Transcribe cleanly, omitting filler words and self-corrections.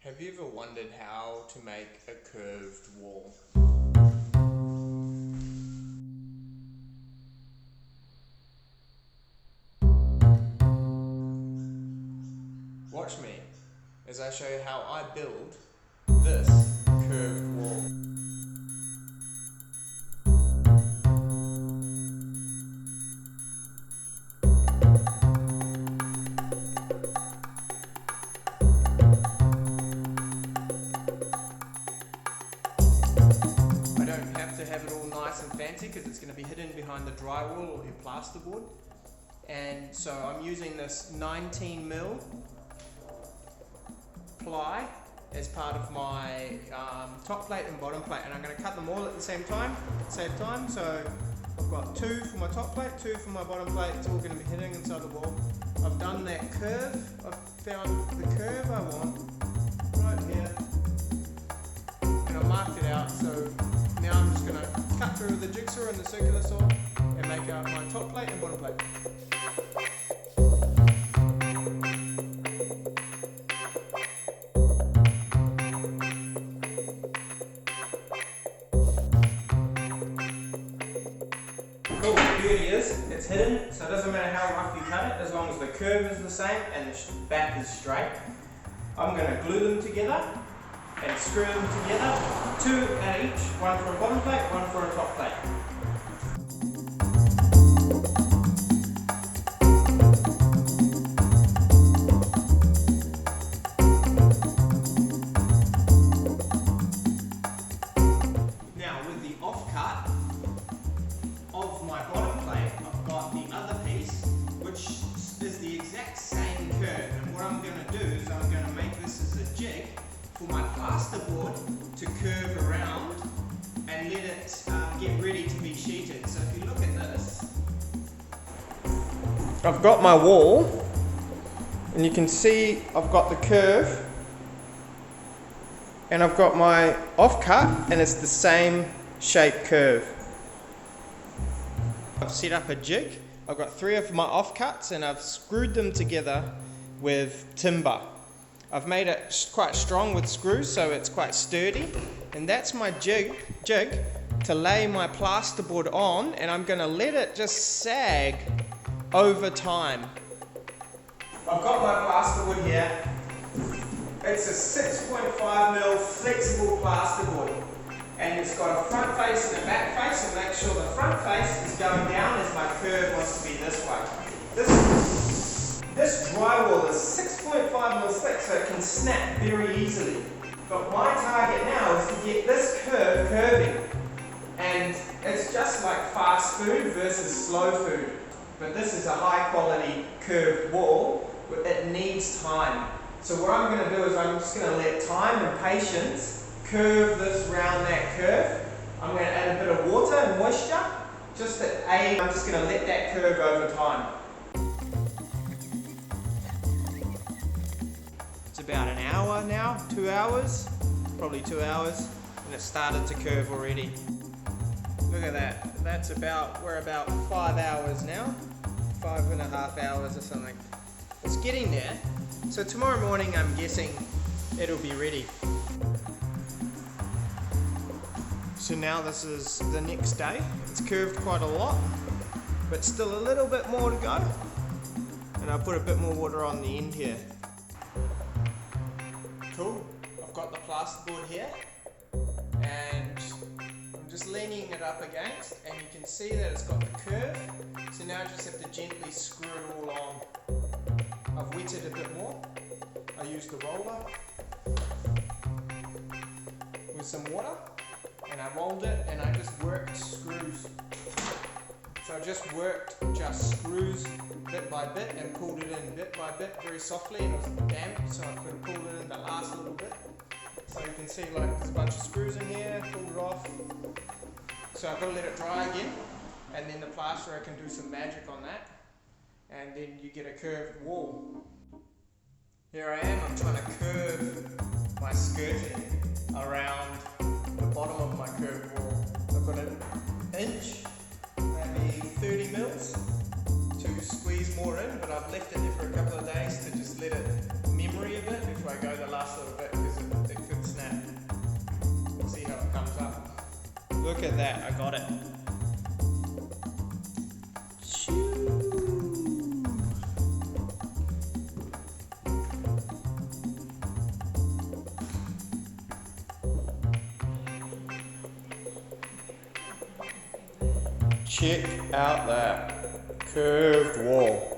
Have you ever wondered how to make a curved wall? Watch me as I show you how I build this curved wall. I don't have to have it all nice and fancy because it's going to be hidden behind the drywall or your plasterboard. And so I'm using this 19mm ply as part of my top plate and bottom plate, and I'm going to cut them all at the same time, save time. So I've got 2 for my top plate, 2 for my bottom plate. It's all going to be hitting inside the wall. I've done that curve. I've found the curve I want right here, and I marked it out. So now I'm just going to cut through the jigsaw and the circular saw and make out my top plate and bottom plate. Cool, beauty is, it's hidden, so it doesn't matter how rough you cut it, as long as the curve is the same and the back is straight. I'm going to glue them together and screw them together, 2 at each, one for a bottom plate, one for a top plate. Now with the offcut of my bottom plate, I've got the other piece, which is the exact same curve, and what I'm going to do is I'm going to make this as a jig for my plasterboard to curve around and let it get ready to be sheeted. So if you look at this, I've got my wall, and you can see I've got the curve, and I've got my offcut, and it's the same shape curve. I've set up a jig. I've got 3 of my offcuts, and I've screwed them together with timber. I've made it quite strong with screws, so it's quite sturdy, and that's my jig to lay my plasterboard on, and I'm going to let it just sag over time. I've got my plasterboard here. It's a 6.5mm flexible plasterboard, and it's got a front face and a back face, and make sure the front face is going down as my curve wants to be this way. This drywall is 6.5mm thick, so it can snap very easily. But my target now is to get this curve curving, and it's just like fast food versus slow food. But this is a high quality curved wall. It needs time. So what I'm going to do is I'm just going to let time and patience curve this round that curve. I'm going to add a bit of water and moisture, just to aid. I'm just going to let that curve over time. It's about an hour now, 2 hours, probably 2 hours, and it started to curve already. Look at that. We're about 5 hours now, 5.5 hours or something. It's getting there. So tomorrow morning I'm guessing it'll be ready. So now this is the next day. It's curved quite a lot, but still a little bit more to go. And I'll put a bit more water on the end here. Cool, I've got the plasterboard here, and I'm just leaning it up against, and you can see that it's got the curve. So now I just have to gently screw it all on. I've wetted a bit more. I used the roller with some water, and I rolled it, and I just worked screws. So I just worked screws bit by bit and pulled it in bit by bit very softly, and it was damp, so I could have pulled it in the last little bit. So you can see like there's a bunch of screws in here, pulled it off. So I've got to let it dry again, and then the plasterer can do some magic on that, and then you get a curved wall. Here I am, I'm trying to curve my skirting around the bottom of my curved wall. I've got an inch, maybe 30 mils to squeeze more in, but I've left it there for a couple of days to just let it memory a bit before I go the last little bit, because Look at that, I got it. Check out that curved wall.